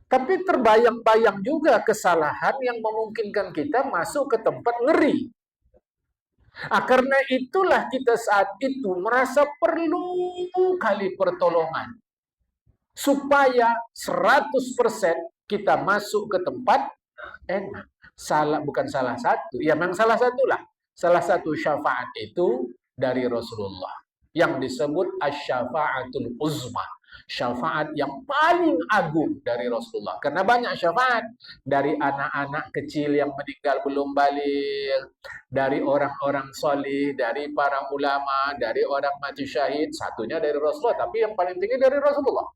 Tapi terbayang-bayang juga kesalahan yang memungkinkan kita masuk ke tempat ngeri. Karena itulah kita saat itu merasa perlu kali pertolongan. Supaya 100% kita masuk ke tempat enak. Bukan salah satu. Ya memang salah satu lah. Salah satu syafaat itu dari Rasulullah. Yang disebut asy-syafa'atul uzma. Syafaat yang paling agung dari Rasulullah. Karena banyak syafaat. Dari anak-anak kecil yang meninggal belum balik. Dari orang-orang solih. Dari para ulama. Dari orang mati syahid. Satunya dari Rasulullah. Tapi yang paling tinggi dari Rasulullah.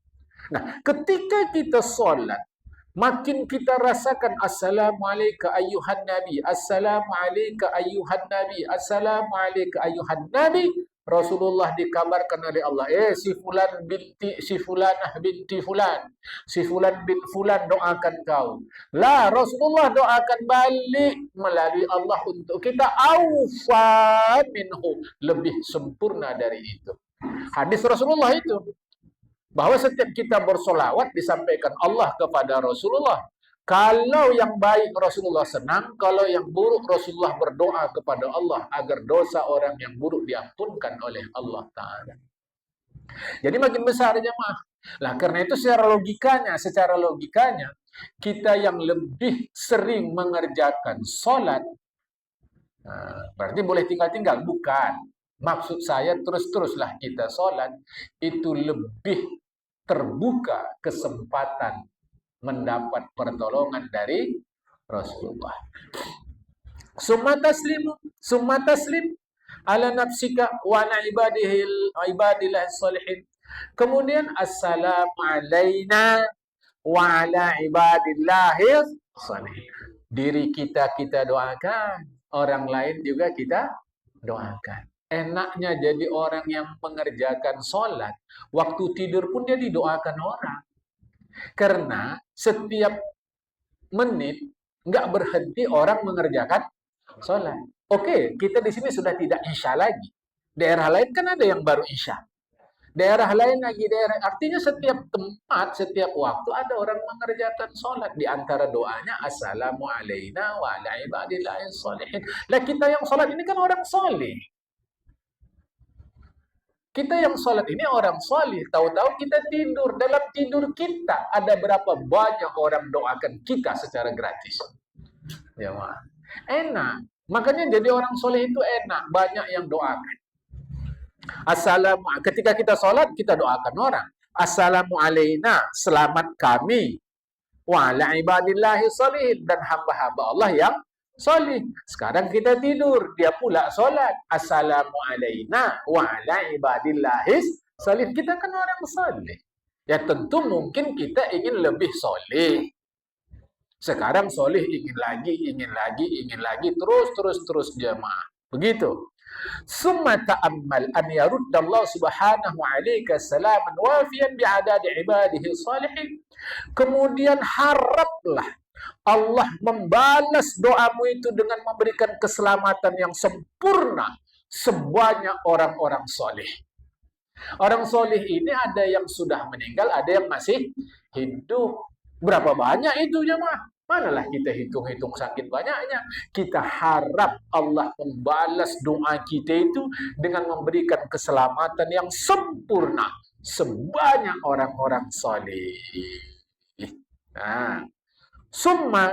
Nah, ketika kita sholat, makin kita rasakan assalamu alayka ayyuhan nabi, assalamu alayka ayyuhan nabi, assalamu alayka ayyuhan nabi. Rasulullah dikabarkan oleh Allah, si fulan binti, si fulanah binti fulan, si fulan bin fulan doakan kau. Lah, Rasulullah doakan balik melalui Allah untuk kita, awfa minhu, lebih sempurna dari itu. Hadis Rasulullah itu. Bahwa setiap kita bersolawat disampaikan Allah kepada Rasulullah. Kalau yang baik Rasulullah senang, kalau yang buruk Rasulullah berdoa kepada Allah agar dosa orang yang buruk diampunkan oleh Allah Ta'ala. Jadi makin besar jemaah. Nah, karena itu secara logikanya, kita yang lebih sering mengerjakan sholat, berarti boleh tinggal-tinggal. Bukan. Maksud saya terus-teruslah kita sholat, itu lebih terbuka kesempatan mendapat pertolongan dari Rasulullah. Summa taslim ala nafsika wa ala ibadillah salihin. Kemudian assalamu alaina wa ala ibadillah salihin. Diri kita doakan, orang lain juga kita doakan. Enaknya jadi orang yang mengerjakan sholat, waktu tidur pun dia didoakan orang. Karena setiap menit nggak berhenti orang mengerjakan sholat. Oke, kita di sini sudah tidak isya lagi. Daerah lain kan ada yang baru isya. Daerah lain lagi, artinya setiap tempat, setiap waktu ada orang mengerjakan sholat. Di antara doanya, assalamu alaina wa ala ibadillahi sholihin. Lah kita yang sholat ini kan orang soleh. Kita yang sholat ini orang soleh. Tahu-tahu kita tidur. Dalam tidur kita, ada berapa banyak orang doakan kita secara gratis. Ya, Ma. Enak. Makanya jadi orang soleh itu enak. Banyak yang doakan. Ketika kita sholat, kita doakan orang. Assalamu alaina, selamat kami. Wa ala ibadillahi sholihin, dan hamba-hamba Allah yang soleh. Sekarang kita tidur, dia pula sholat. Assalamu alaina wa ala ibadillahi sholihin. Kita kan orang soleh. Ya tentu mungkin kita ingin lebih soleh. Sekarang soleh ingin lagi, terus jemaah. Begitu. Summa ta'ammal an yaruddallahu subhanahu alaika salaman wafiyan bi'adadi ibadihi salihin. Kemudian haraplah Allah membalas doamu itu dengan memberikan keselamatan yang sempurna sebanyak orang-orang soleh. Orang soleh ini ada yang sudah meninggal, ada yang masih hidup. Berapa banyak itu jemaah? Manalah kita hitung-hitung sakit banyaknya. Kita harap Allah membalas doa kita itu dengan memberikan keselamatan yang sempurna sebanyak orang-orang saleh. Nah, summa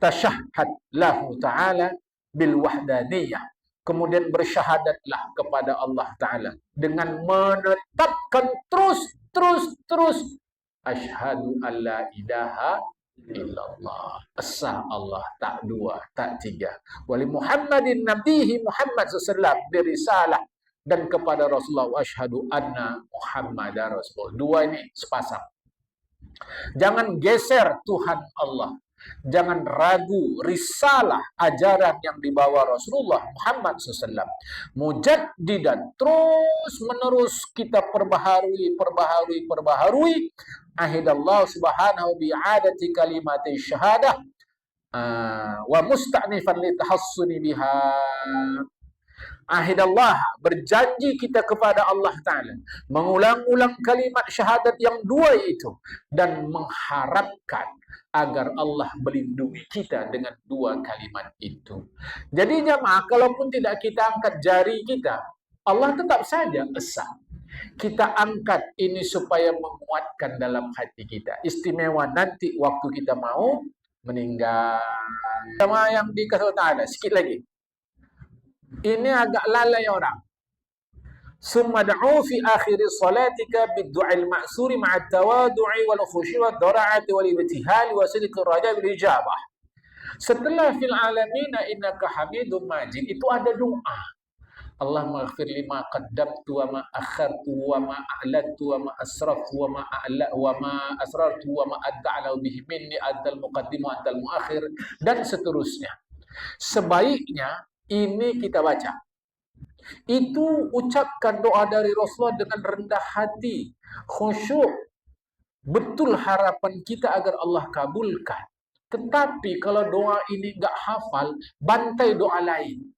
tashahhad lahu ta'ala bil wahdaniyah. Kemudian bersyahadatlah kepada Allah Ta'ala dengan menetapkan terus asyhadu alla ilaha illallah. Esa Allah tak dua, tak tiga. Wali Muhammadin nabihi Muhammad SAW berisalah, dan kepada Rasulullah asyhadu anna Muhammadar Rasul. Dua ini sepasang. Jangan geser Tuhan Allah. Jangan ragu risalah ajaran yang dibawa Rasulullah Muhammad SAW. Mujaddidan, terus menerus kita perbaharui. Ahidallah subhanahu bi'adati kalimati syahadah wa musta'nifan li tahassuni biha. Ahidallah, berjanji kita kepada Allah Ta'ala mengulang-ulang kalimat syahadat yang dua itu dan mengharapkan agar Allah melindungi kita dengan dua kalimat itu. Jadi jamaah, kalaupun tidak kita angkat jari kita, Allah tetap saja esa. Kita angkat ini supaya menguatkan dalam hati kita. Istimewa nanti waktu kita mau meninggal. Sama yang dikasih Ta'ala, sikit lagi. Ini agak lalai orang. Summa da'u fi akhiri salatika bid-du'al ma'suri ma'at tawadu'i wal khusyu' wad dara'ati wal ibtihali wa sidqir raja bil ijabah. Setelah fil alamina innaka hamidum majid, itu ada doa. Allah maghfir lima qaddamtu wa ma akhartu wa ma a'lantu wa ma asraftu wa ma a'la wa ma asrartu wa ma ad'ala bihi minni antal muqaddim wa antal muakhir, dan seterusnya. Sebaiknya ini kita baca. Itu ucapkan doa dari Rasulullah dengan rendah hati, khusyuk. Betul harapan kita agar Allah kabulkan. Tetapi kalau doa ini enggak hafal, bantai doa lain.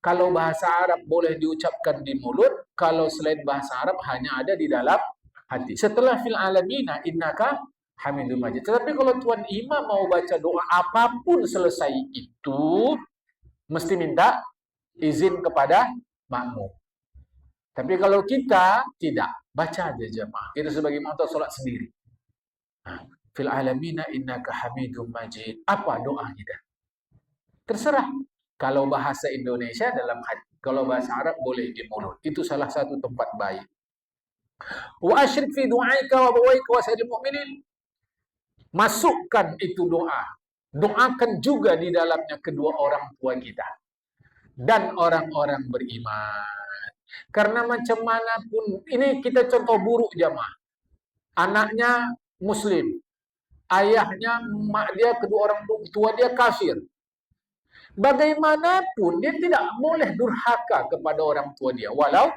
Kalau bahasa Arab boleh diucapkan di mulut, kalau selain bahasa Arab hanya ada di dalam hati. Setelah fil alamina innaka hamidum majid. Tetapi kalau tuan imam mau baca doa apapun selesai itu, mesti minta izin kepada makmum. Tapi kalau kita tidak, baca aja jemaah. Kita sebagai makmum sholat sendiri. Fil alamina innaka hamidum majid. Apa doa kita? Terserah. Kalau bahasa Indonesia dalam hati, kalau bahasa Arab boleh di mulut. Itu salah satu tempat baik. Wa asyrik fi du'aika wa bawaika wa sayyidil mu'minin. Masukkan itu doa. Doakan juga di dalamnya kedua orang tua kita. Dan orang-orang beriman. Karena macam mana pun, ini kita contoh buruk jamaah. Anaknya muslim. Ayahnya, mak dia, kedua orang tua dia kafir. Bagaimanapun dia tidak boleh durhaka kepada orang tua dia walau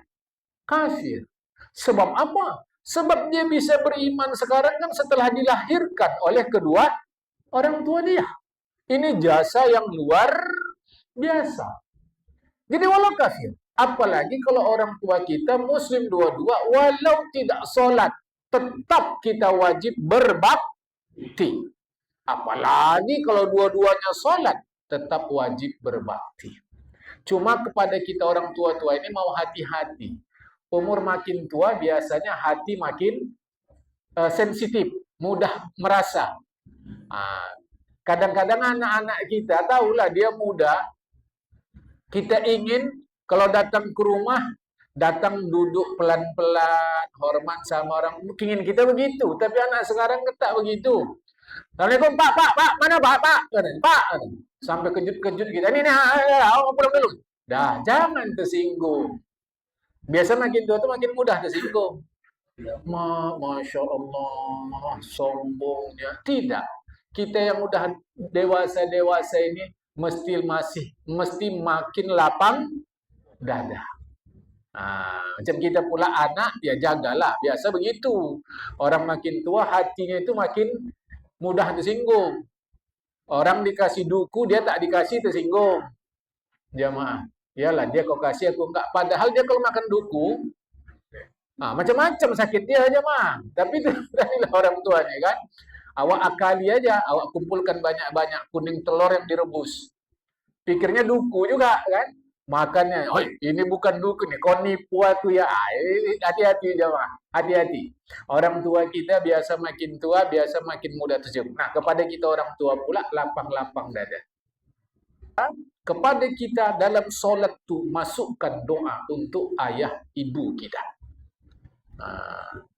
kafir. Sebab apa? Sebab dia bisa beriman sekarang kan setelah dilahirkan oleh kedua orang tua dia. Ini jasa yang luar biasa. Jadi walau kafir, apalagi kalau orang tua kita muslim dua-dua, walau tidak sholat, tetap kita wajib berbakti. Apalagi kalau dua-duanya sholat, tetap wajib berbakti. Cuma kepada kita orang tua-tua ini mau hati-hati. Umur makin tua biasanya hati makin sensitif, mudah merasa. Kadang-kadang anak-anak kita tahulah dia muda. Kita ingin kalau datang ke rumah, datang duduk pelan-pelan, hormat sama orang. Ingin kita begitu, tapi anak sekarang tak begitu. Assalamualaikum, Pak, mana Pak? Pak, sampai kejut-kejut kita. Ini pulang dulu. Dah, jangan tersinggung. Biasa makin tua tuh makin mudah tersinggung. Masya Allah, sombongnya. Tidak. Kita yang udah dewasa ini mesti makin lapang dada. Macam kita pula anak, ya jagalah. Biasa begitu. Orang makin tua hatinya itu makin mudah tersinggung. Orang dikasih duku, dia tak dikasih tersinggung. Jamaah. Yalah, dia kau kasih, aku enggak. Padahal dia kalau makan duku, macam-macam sakit dia jamaah. Tapi itu adalah orang tuanya kan. Awak akali aja, awak kumpulkan banyak-banyak kuning telur yang direbus. Pikirnya duku juga kan. Makannya, ini bukan duku nih, kau nipu aku ya. Hati-hati jamaah, hati-hati. Orang tua kita biasa makin tua, biasa makin mudah tersinggung. Nah, kepada kita orang tua pula lapang-lapang dada. Kepada kita dalam solat tu masukkan doa untuk ayah ibu kita.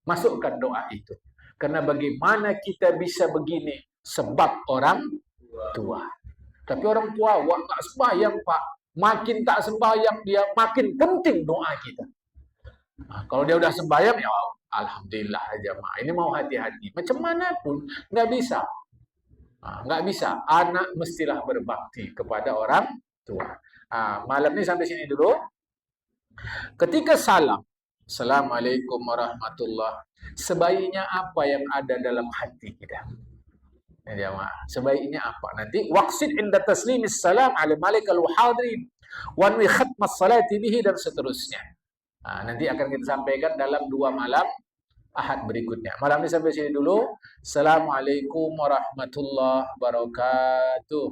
Masukkan doa itu. Karena bagaimana kita bisa begini? Sebab orang tua. Tapi orang tua, wah tak sembahyang Pak. Makin tak sembahyang dia, makin penting doa kita. Kalau dia udah sembahyang, ya alhamdulillah aja Mak. Ini mau hati-hati. Macam mana pun, nggak bisa. Nggak bisa. Anak mestilah berbakti kepada orang tua. Malam ini sampai sini dulu. Ketika salam, Assalamualaikum warahmatullahi. Sebaiknya apa yang ada dalam hati kita? Ya, sebaiknya apa? Nanti waqsid inda taslimis salam ala malikal hadirin wa nwi khatmas salati bihi dan seterusnya. Nanti akan kita sampaikan dalam 2 malam Ahad berikutnya. Malam ini sampai sini dulu. Assalamualaikum warahmatullahi wabarakatuh.